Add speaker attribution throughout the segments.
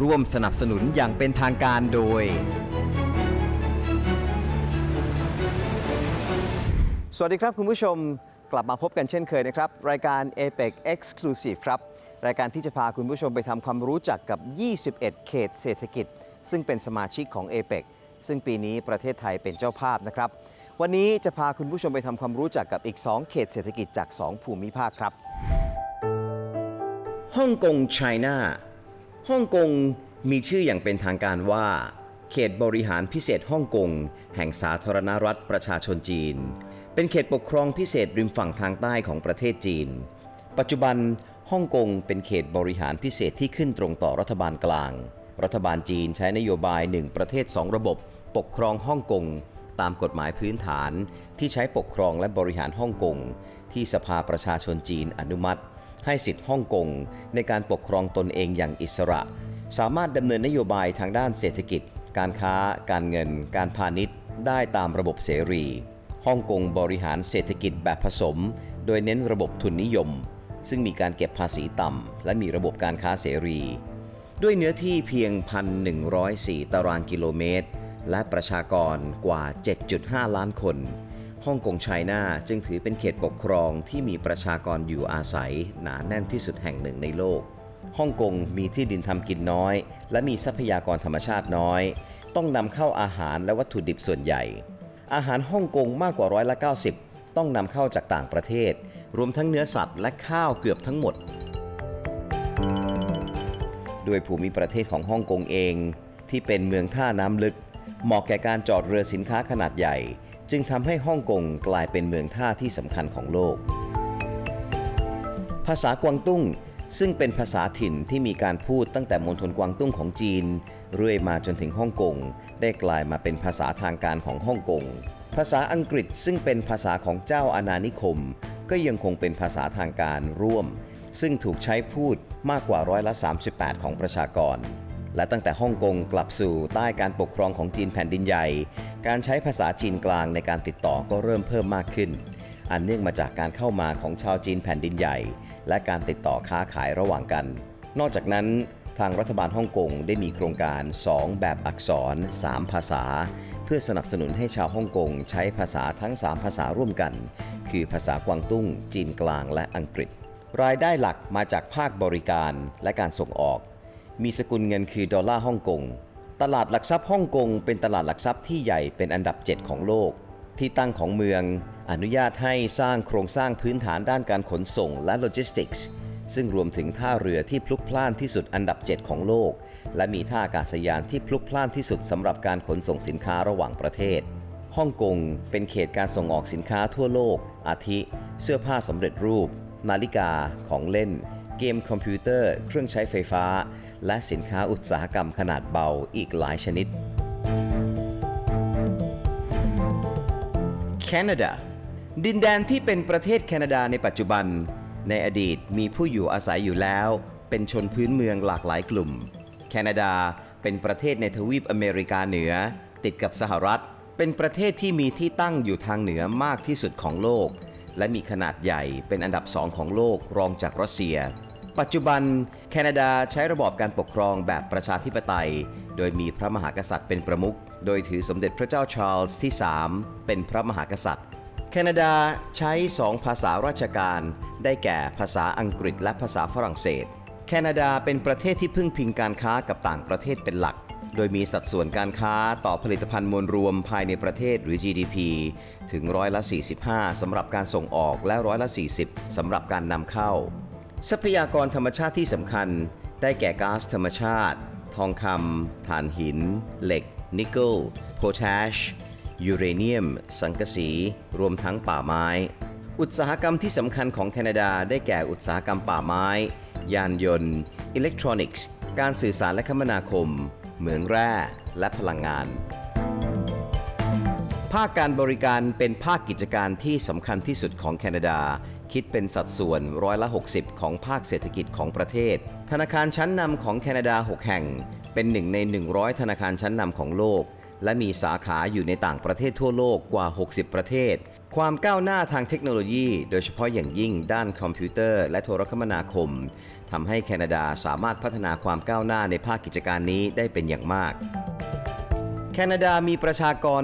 Speaker 1: ร่วมสนับสนุนอย่างเป็นทางการโดยสวัสดีครับคุณผู้ชมกลับมาพบกันเช่นเคยนะครับรายการ APEC Exclusive ครับรายการที่จะพาคุณผู้ชมไปทำความรู้จักกับ 21 เขตเศรษฐกิจซึ่งเป็นสมาชิกของ APEC ซึ่งปีนี้ประเทศไทยเป็นเจ้าภาพนะครับวันนี้จะพาคุณผู้ชมไปทำความรู้จักกับอีก 2 เขตเศรษฐกิจจาก 2 ภูมิภาคครับฮ่องกงไชน่าฮ่องกงมีชื่ออย่างเป็นทางการว่าเขตบริหารพิเศษฮ่องกงแห่งสาธารณรัฐประชาชนจีนเป็นเขตปกครองพิเศษริมฝั่งทางใต้ของประเทศจีนปัจจุบันฮ่องกงเป็นเขตบริหารพิเศษที่ขึ้นตรงต่อรัฐบาลกลางรัฐบาลจีนใช้นโยบาย1ประเทศ2ระบบปกครองฮ่องกงตามกฎหมายพื้นฐานที่ใช้ปกครองและบริหารฮ่องกงที่สภาประชาชนจีนอนุมัติให้สิทธิฮ่องกงในการปกครองตนเองอย่างอิสระสามารถดำเนินนโยบายทางด้านเศรษฐกิจการค้าการเงินการพาณิชย์ได้ตามระบบเสรีฮ่องกงบริหารเศรษฐกิจแบบผสมโดยเน้นระบบทุนนิยมซึ่งมีการเก็บภาษีต่ำและมีระบบการค้าเสรีด้วยเนื้อที่เพียง 1,104 ตารางกิโลเมตรและประชากรกว่า 7.5 ล้านคนฮ่องกงไชน่าจึงถือเป็นเขตปกครองที่มีประชากรอยู่อาศัยหนาแน่นที่สุดแห่งหนึ่งในโลกฮ่องกงมีที่ดินทำกินน้อยและมีทรัพยากรธรรมชาติน้อยต้องนำเข้าอาหารและวัตถุดิบส่วนใหญ่อาหารฮ่องกงมากกว่า90%ต้องนำเข้าจากต่างประเทศรวมทั้งเนื้อสัตว์และข้าวเกือบทั้งหมดด้วยภูมิประเทศของฮ่องกงเองที่เป็นเมืองท่าน้ำลึกเหมาะแก่การจอดเรือสินค้าขนาดใหญ่จึงทำให้ฮ่องกงกลายเป็นเมืองท่าที่สำคัญของโลกภาษากวางตุ้งซึ่งเป็นภาษาถิ่นที่มีการพูดตั้งแต่มณฑลกวางตุ้งของจีนเรื่อยมาจนถึงฮ่องกงได้กลายมาเป็นภาษาทางการของฮ่องกงภาษาอังกฤษซึ่งเป็นภาษาของเจ้าอาณานิคมก็ยังคงเป็นภาษาทางการร่วมซึ่งถูกใช้พูดมากกว่า38%ของประชากรและตั้งแต่ฮ่องกงกลับสู่ใต้การปกครองของจีนแผ่นดินใหญ่การใช้ภาษาจีนกลางในการติดต่อก็เริ่มเพิ่มมากขึ้นอันเนื่องมาจากการเข้ามาของชาวจีนแผ่นดินใหญ่และการติดต่อค้าขายระหว่างกันนอกจากนั้นทางรัฐบาลฮ่องกงได้มีโครงการ2แบบอักษร3ภาษาเพื่อสนับสนุนให้ชาวฮ่องกงใช้ภาษาทั้ง3ภาษาร่วมกันคือภาษากวางตุ้งจีนกลางและอังกฤษรายได้หลักมาจากภาคบริการและการส่งออกมีสกุลเงินคือดอลลาร์ฮ่องกงตลาดหลักทรัพย์ฮ่องกงเป็นตลาดหลักทรัพย์ที่ใหญ่เป็นอันดับ7ของโลกที่ตั้งของเมืองอนุญาตให้สร้างโครงสร้างพื้นฐานด้านการขนส่งและโลจิสติกส์ซึ่งรวมถึงท่าเรือที่พลุกพล่านที่สุดอันดับ7ของโลกและมีท่าอากาศยานที่พลุกพล่านที่สุดสำหรับการขนส่งสินค้าระหว่างประเทศฮ่องกงเป็นเขตการส่งออกสินค้าทั่วโลกอาทิเสื้อผ้าสำเร็จรูปนาฬิกาของเล่นเกมคอมพิวเตอร์เครื่องใช้ไฟฟ้าและสินค้าอุตสาหกรรมขนาดเบาอีกหลายชนิดแคนาดาดินแดนที่เป็นประเทศแคนาดาในปัจจุบันในอดีตมีผู้อยู่อาศัยอยู่แล้วเป็นชนพื้นเมืองหลากหลายกลุ่มแคนาดาเป็นประเทศในทวีปอเมริกาเหนือติดกับสหรัฐเป็นประเทศที่มีที่ตั้งอยู่ทางเหนือมากที่สุดของโลกและมีขนาดใหญ่เป็นอันดับ2ของโลกรองจากรัสเซียปัจจุบันแคนาดาใช้ระบอบการปกครองแบบประชาธิปไตยโดยมีพระมหากษัตริย์เป็นประมุขโดยถือสมเด็จพระเจ้าชาร์ลส์ที่3เป็นพระมหากษัตริย์แคนาดาใช้2ภาษาราชการได้แก่ภาษาอังกฤษและภาษาฝรั่งเศสแคนาดาเป็นประเทศที่พึ่งพิงการค้ากับต่างประเทศเป็นหลักโดยมีสัดส่วนการค้าต่อผลิตภัณฑ์มวลรวมภายในประเทศหรือ GDP ถึง45%สำหรับการส่งออกและ40%สำหรับการนำเข้าทรัพยากรธรรมชาติที่สำคัญได้แก่ก๊าซธรรมชาติทองคำถ่านหินเหล็กนิกเกิลโพแทสยูเรเนียมสังกะสีรวมทั้งป่าไม้อุตสาหกรรมที่สำคัญของแคนาดาได้แก่อุตสาหกรรมป่าไม้ยานยนต์อิเล็กทรอนิกส์การสื่อสารและคมนาคมเหมืองแร่และพลังงานภาคการบริการเป็นภาคกิจการที่สำคัญที่สุดของแคนาดาคิดเป็นสัดส่วน60%ของภาคเศรษฐกิจของประเทศธนาคารชั้นนำของแคนาดา6แห่งเป็น1ใน100ธนาคารชั้นนำของโลกและมีสาขาอยู่ในต่างประเทศทั่วโลกกว่า60ประเทศ ความก้าวหน้าทางเทคโนโลยีโดยเฉพาะอย่างยิ่งด้านคอมพิวเตอร์และโทรคมนาคมทำให้แคนาดาสามารถพัฒนาความก้าวหน้าในภาคกิจการนี้ได้เป็นอย่างมากแคนาดามีประชากร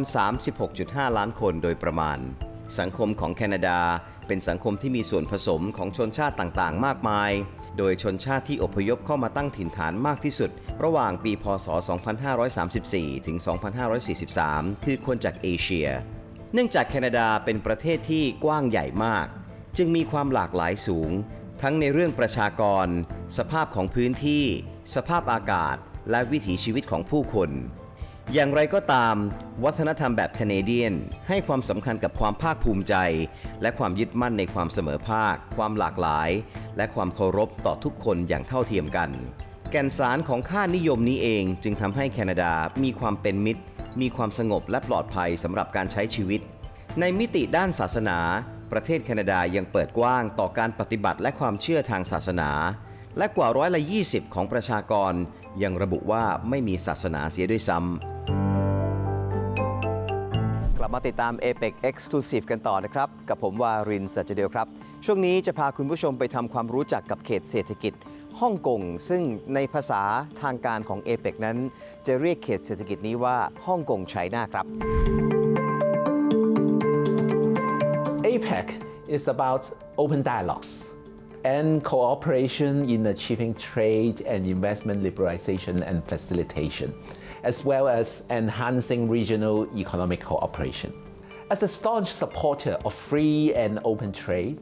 Speaker 1: 36.5 ล้านคนโดยประมาณสังคมของแคนาดาเป็นสังคมที่มีส่วนผสมของชนชาติต่างๆมากมายโดยชนชาติที่อพยพเข้ามาตั้งถิ่นฐานมากที่สุดระหว่างปีพ.ศ. 2534 ถึง 2543 คือคนจากเอเชียเนื่องจากแคนาดาเป็นประเทศที่กว้างใหญ่มากจึงมีความหลากหลายสูงทั้งในเรื่องประชากรสภาพของพื้นที่สภาพอากาศและวิถีชีวิตของผู้คนอย่างไรก็ตามวัฒนธรรมแบบแคนาเดียนให้ความสำคัญกับความภาคภูมิใจและความยึดมั่นในความเสมอภาคความหลากหลายและความเคารพต่อทุกคนอย่างเท่าเทียมกันแก่นสารของค่านิยมนี้เองจึงทำให้แคนาดามีความเป็นมิตรมีความสงบและปลอดภัยสำหรับการใช้ชีวิตในมิติด้านศาสนาประเทศแคนาดายังเปิดกว้างต่อการปฏิบัติและความเชื่อทางศาสนาและกว่า20%ของประชากรยังระบุว่าไม่มีศาสนาเสียด้วยซ้ำกลับมาติดตาม APEC Exclusive กันต่อนะครับกับผมวารินทร์ สัจเดียวครับช่วงนี้จะพาคุณผู้ชมไปทำความรู้จักกับเขตเศรษฐกิจฮ่องกงซึ่งในภาษาทางการของ APEC นั้นจะเรียกเขตเศรษฐกิจนี้ว่าฮ่องกงไชน่าครับ
Speaker 2: APEC is about open dialogues and cooperation in achieving trade and investment liberalization and facilitation, as well as enhancing regional economic cooperation. As a staunch supporter of free and open trade,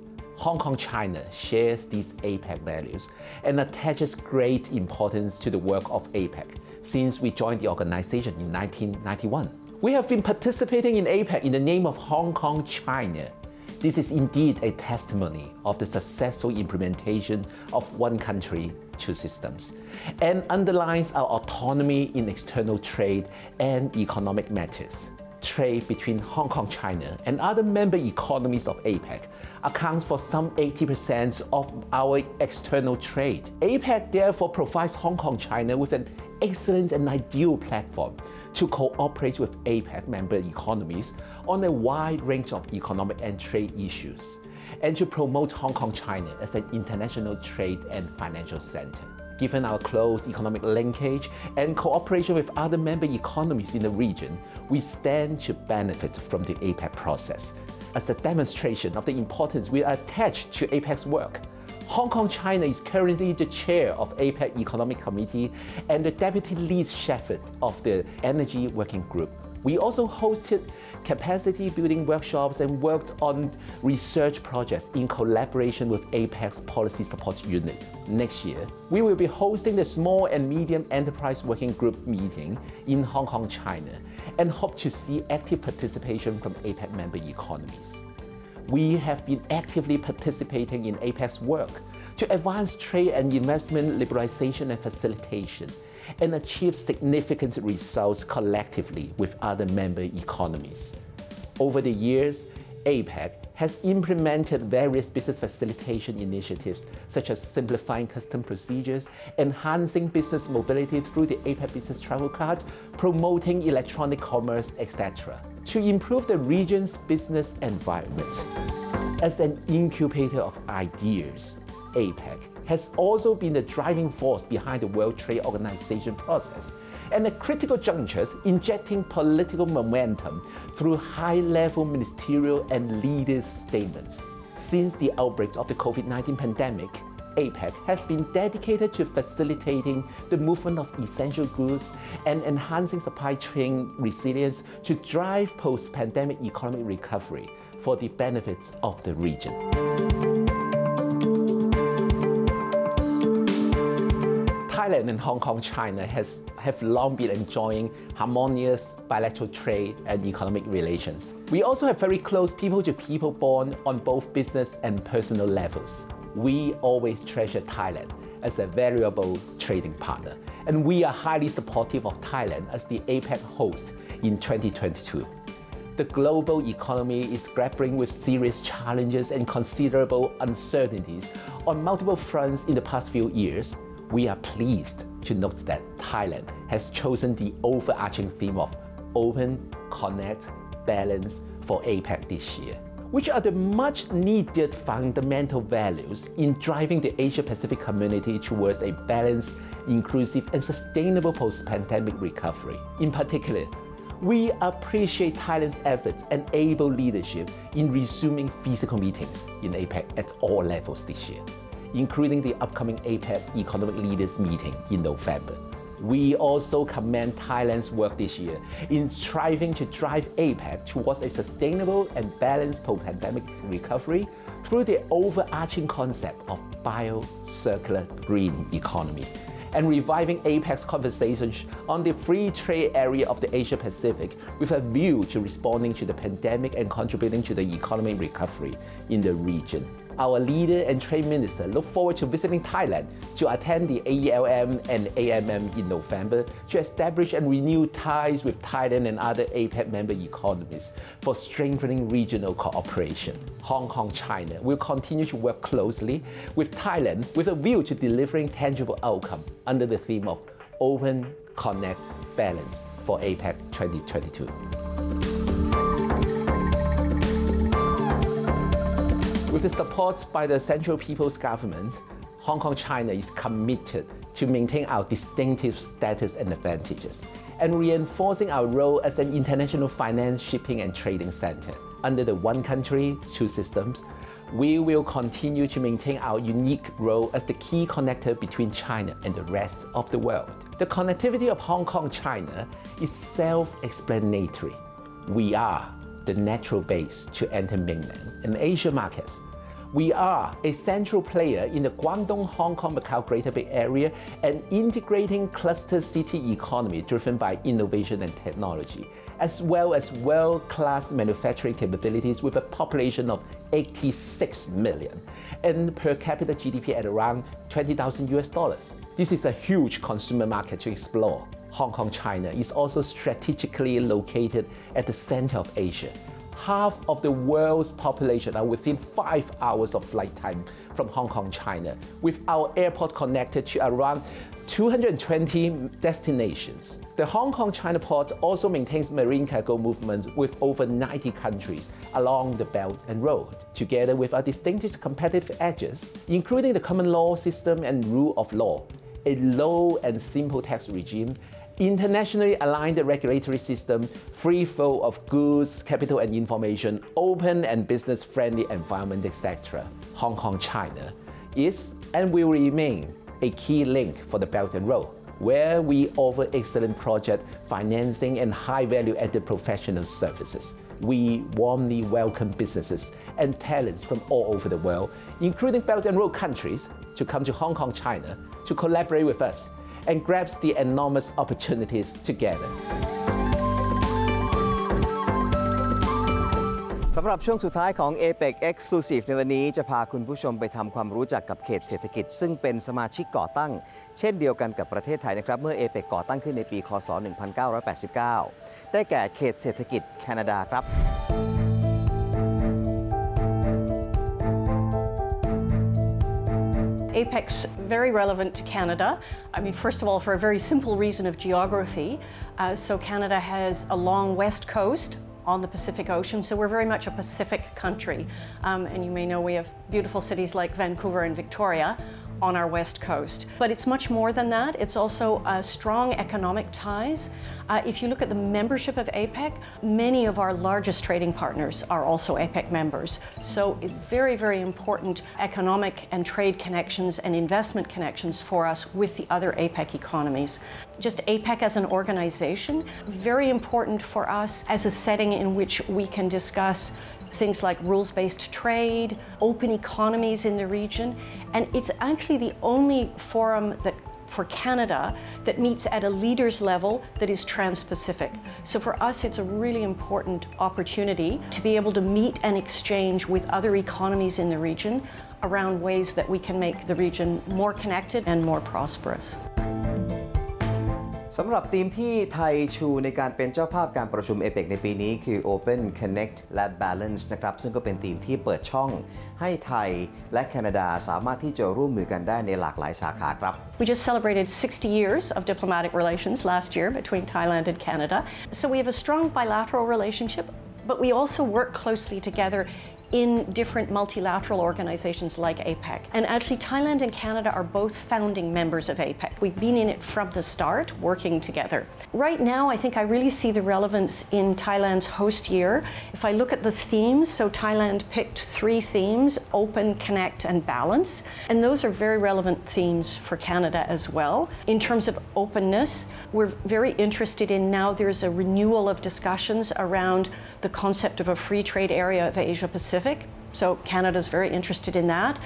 Speaker 2: Hong Kong China shares these APEC values and attaches great importance to the work of APEC since we joined the organization in 1991. We have been participating in APEC in the name of Hong Kong China. This is indeed a testimony of the successful implementation of one country, two systems, and underlines our autonomy in external trade and economic matters. Trade between Hong Kong, China, and other member economies of APEC accounts for some 80% of our external trade. APEC therefore provides Hong Kong, China with an excellent and ideal platform to cooperate with APEC member economies on a wide range of economic and trade issues, and to promote Hong Kong, China as an international trade and financial center. Given our close economic linkage and cooperation with other member economies in the region, we stand to benefit from the APEC process. As a demonstration of the importance we attach to APEC's work, Hong Kong China is currently the chair of APEC Economic Committee and the deputy lead shepherd of the Energy Working Group. We also hosted capacity building workshops and worked on research projects in collaboration with APEC's Policy Support Unit. Next year, we will be hosting the Small and Medium Enterprise Working Group meeting in Hong Kong, China, and hope to see active participation from APEC member economies. We have been actively participating in APEC's work to advance trade and investment liberalization and facilitation, and achieve significant results collectively with other member economies. Over the years, APEC has implemented various business facilitation initiatives such as simplifying custom procedures, enhancing business mobility through the APEC Business Travel Card, promoting electronic commerce, etc., to improve the region's business environment. As an incubator of ideas, APEC has also been the driving force behind the World Trade Organization process and at critical junctures injecting political momentum through high-level ministerial and leaders' statements. Since the outbreak of the COVID-19 pandemic, APEC has been dedicated to facilitating the movement of essential goods and enhancing supply chain resilience to drive post-pandemic economic recovery for the benefits of the region. Thailand and Hong Kong, China have long been enjoying harmonious bilateral trade and economic relations. We also have very close people-to-people bond on both business and personal levels. We always treasure Thailand as a valuable trading partner, and we are highly supportive of Thailand as the APEC host in 2022. The global economy is grappling with serious challenges and considerable uncertainties on multiple fronts in the past few years. We are pleased to note that Thailand has chosen the overarching theme of Open, Connect, Balance for APEC this year. which are the much needed fundamental values in driving the Asia-Pacific community towards a balanced, inclusive, and sustainable post-pandemic recovery. In particular, we appreciate Thailand's efforts and able leadership in resuming physical meetings in APEC at all levels this year, including the upcoming APEC Economic Leaders Meeting in November. We also commend Thailand's work this year in striving to drive APEC towards a sustainable and balanced post-pandemic recovery through the overarching concept of bio-circular green economy and reviving APEC's conversations on the free trade area of the Asia-Pacific with a view to responding to the pandemic and contributing to the economic recovery in the region. Our leader and trade minister look forward to visiting Thailand to attend the AELM and AMM in November to establish and renew ties with Thailand and other APEC member economies for strengthening regional cooperation. Hong Kong, China will continue to work closely with Thailand with a view to delivering tangible outcome under the theme of Open, Connect, Balance for APEC 2022. With the support by the Central People's Government, Hong Kong, China is committed to maintain our distinctive status and advantages and reinforcing our role as an international finance, shipping, and trading center. Under the one country, two systems, we will continue to maintain our unique role as the key connector between China and the rest of the world. The connectivity of Hong Kong, China is self-explanatory. We are the natural base to enter mainland and Asia markets. We are a central player in the Guangdong, Hong Kong, Macau Greater Bay Area and integrating cluster city economy driven by innovation and technology, as well as world-class manufacturing capabilities with a population of 86 million and per capita GDP at around $20,000. This is a huge consumer market to explore. Hong Kong, China is also strategically located at the center of Asia. Half of the world's population are within 5 hours of flight time from Hong Kong, China, with our airport connected to around 220 destinations. The Hong Kong-China port also maintains marine cargo movements with over 90 countries along the Belt and Road, together with our distinctive competitive edges, including the common law system and rule of law, a low and simple tax regime, internationally aligned regulatory system, free flow of goods, capital and information, open and business-friendly environment, etc. Hong Kong, China is and will remain a key link for the Belt and Road, where we offer excellent project financing and high value-added professional services. We warmly welcome businesses and talents from all over the world, including Belt and Road countries, to come to Hong Kong, China to collaborate with us and grasp the enormous opportunities together.
Speaker 1: สำหรับช่วงสุดท้ายของ APEC Exclusive ในวันนี้จะพาคุณผู้ชมไปทำความรู้จักกับเขตเศรษฐกิจซึ่งเป็นสมาชิกก่อตั้งเช่นเดียวกันกับประเทศไทยนะครับเมื่อ APEC ก่อตั้งขึ้นในปีคศ 1989 ได้แก่เขตเศรษฐกิจแคนาดาครับ
Speaker 3: APEC's very relevant to Canada. I mean, first of all, for a very simple reason of geography. So Canada has a long west coast on the Pacific Ocean, so we're very much a Pacific country. And you may know we have beautiful cities like Vancouver and Victoria on our west coast. But it's much more than that. It's also strong economic ties. If you look at the membership of APEC, many of our largest trading partners are also APEC members. So it's very, very important economic and trade connections and investment connections for us with the other APEC economies. Just APEC as an organization, very important for us as a setting in which we can discuss things like rules-based trade, open economies in the region, and it's actually the only forum that for Canada that meets at a leaders level that is trans-Pacific. So for us, it's a really important opportunity to be able to meet and exchange with other economies in the region around ways that we can make the region more connected and more prosperous.
Speaker 1: สำหรับธีมที่ไทยชูในการเป็นเจ้าภาพการประชุม APEC ในปีนี้คือ Open, Connect และ Balance นะครับซึ่งก็เป็นธีมที่เปิดช่องให้ไทยและแคนาดาสามารถที่จะร่วมมือกันได้ในหลากหลายสาขาครับ
Speaker 3: We just celebrated 60 years of diplomatic relations last year between Thailand and Canada. So we have a strong bilateral relationship, but we also work closely together in different multilateral organizations like APEC. And actually, Thailand and Canada are both founding members of APEC. We've been in it from the start, working together. Right now, I think I really see the relevance in Thailand's host year. If I look at the themes, so Thailand picked 3 themes: open, connect, and balance. And those are very relevant themes for Canada as well. In terms of openness, we're very interested in now there's a renewal of discussions around the concept of a free trade area of Asia Pacific. So Canada's very interested in that.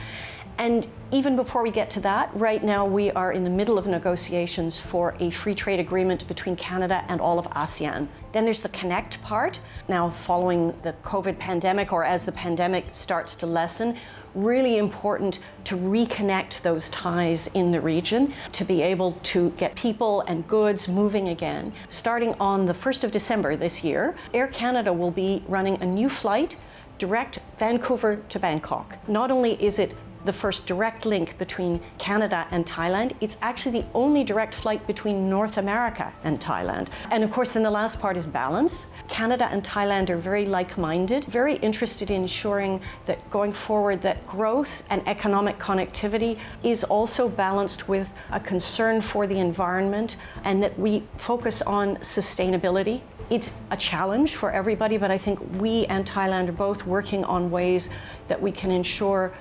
Speaker 3: And even before we get to that, right now we are in the middle of negotiations for a free trade agreement between Canada and all of ASEAN. Then there's the connect part. Now following the COVID pandemic, or as the pandemic starts to lessen, really important to reconnect those ties in the region, to be able to get people and goods moving again. Starting on the 1st of December this year, Air Canada will be running a new flight direct Vancouver to Bangkok. Not only is it the first direct link between Canada and Thailand, it's actually the only direct flight between North America and Thailand. And of course, then the last part is balance. Canada and Thailand are very like-minded, very interested in ensuring that going forward that growth and economic connectivity is also balanced with a concern for the environment, and that we focus on sustainability. It's a challenge for everybody, but I think we and Thailand are both working on ways that we can ensure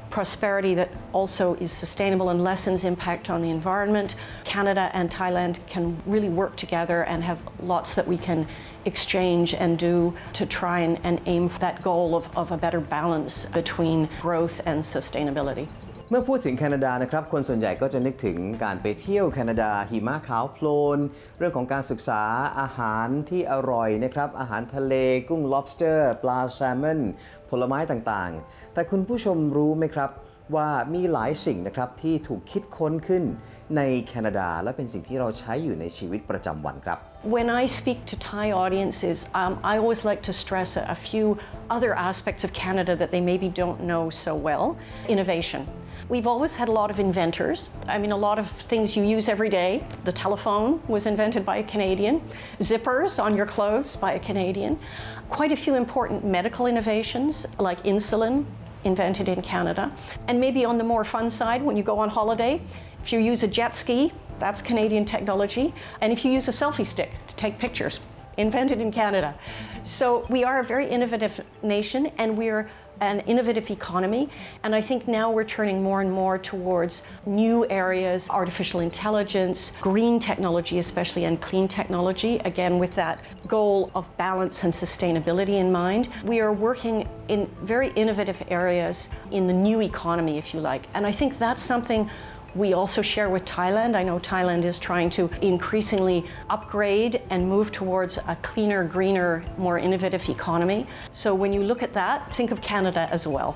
Speaker 3: prosperity that also is sustainable and lessens impact on the environment. Canada and Thailand can really work together and have lots that we can exchange and do to try and aim for that goal of a better balance between growth and sustainability.
Speaker 1: เมื่อพูดถึงแคนาดานะครับคนส่วนใหญ่ก็จะนึกถึงการไปเที่ยวแคนาดาหิมะขาวโพลนเรื่องของการศึกษาอาหารที่อร่อยนะครับอาหารทะเลกุ้ง lobster ปลาแซลมอนผลไม้ต่างๆแต่คุณผู้ชมรู้ไหมครับว่ามีหลายสิ่งนะครับที่ถูกคิดค้นขึ้นในแคนาดาและเป็นสิ่งที่เราใช้อยู่ในชีวิตประจำวันครับ
Speaker 3: When I speak to Thai audiences, I always like to stress a few other aspects of Canada that they maybe don't know so well. Innovation. We've always had a lot of inventors. I mean, a lot of things you use every day. The telephone was invented by a Canadian. Zippers on your clothes by a Canadian. Quite a few important medical innovations like insulin invented in Canada. And maybe on the more fun side, when you go on holiday, if you use a jet ski, that's Canadian technology. And if you use a selfie stick to take pictures, invented in Canada. So we are a very innovative nation, and we're an innovative economy, and I think now we're turning more and more towards new areas, artificial intelligence, green technology especially, and clean technology, again with that goal of balance and sustainability in mind. We are working in very innovative areas in the new economy, if you like, and I think that's something we also share with Thailand. I know Thailand is trying to increasingly upgrade and move towards a cleaner, greener, more innovative economy. So when you look at that, think of Canada as well.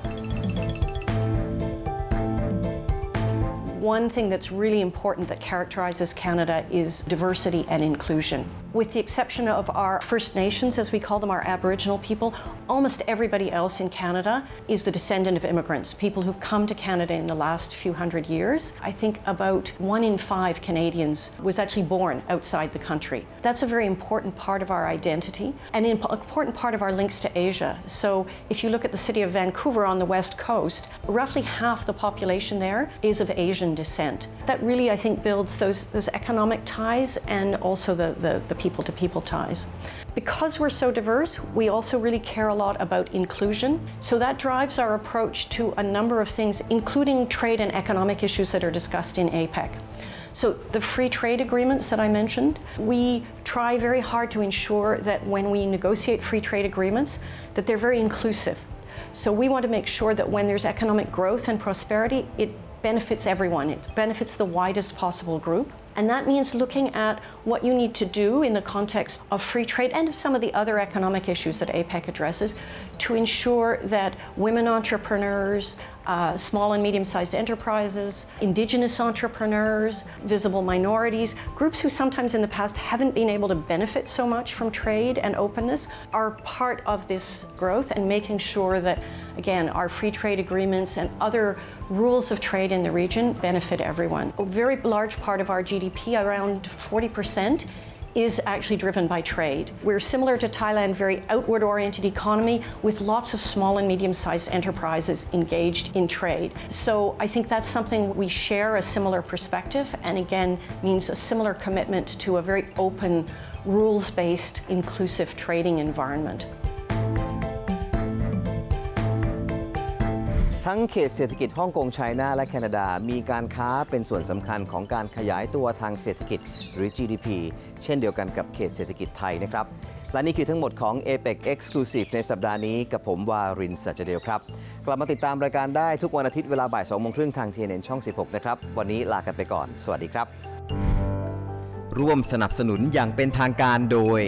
Speaker 3: One thing that's really important that characterizes Canada is diversity and inclusion. With the exception of our First Nations, as we call them, our Aboriginal people, almost everybody else in Canada is the descendant of immigrants, people who've come to Canada in the last few hundred years. I think about 1 in 5 Canadians was actually born outside the country. That's a very important part of our identity and an important part of our links to Asia. So if you look at the city of Vancouver on the west coast, roughly half the population there is of Asian descent. That really, I think, builds those economic ties and also the people-to-people ties. Because we're so diverse, we also really care a lot about inclusion. So that drives our approach to a number of things, including trade and economic issues that are discussed in APEC. So the free trade agreements that I mentioned, we try very hard to ensure that when we negotiate free trade agreements, that they're very inclusive. So we want to make sure that when there's economic growth and prosperity, it benefits everyone. It benefits the widest possible group. And that means looking at what you need to do in the context of free trade and of some of the other economic issues that APEC addresses to ensure that women entrepreneurs, small and medium-sized enterprises, Indigenous entrepreneurs, visible minorities, groups who sometimes in the past haven't been able to benefit so much from trade and openness are part of this growth, and making sure that, again, our free trade agreements and other rules of trade in the region benefit everyone. A very large part of our GDP, around 40%, is actually driven by trade. We're similar to Thailand, very outward-oriented economy with lots of small and medium-sized enterprises engaged in trade. So I think that's something we share a similar perspective and again means a similar commitment to a very open, rules-based, inclusive trading environment.
Speaker 1: ทั้งเขตเศรษฐกิจฮ่องกงไชน่าและแคนาดามีการค้าเป็นส่วนสำคัญของการขยายตัวทางเศรษฐกิจหรือ GDP เช่นเดียวกันกับเขตเศรษฐกิจไทยนะครับและนี่คือทั้งหมดของ APEC Exclusive ในสัปดาห์นี้กับผมวารินทร์ สัจเดลครับกลับมาติดตามรายการได้ทุกวันอาทิตย์เวลาบ่าย 2 โมงครึ่งทาง TNN ช่อง 16 นะครับวันนี้ลากันไปก่อนสวัสดีครับร่วมสนับสนุนอย่างเป็นทางการโดย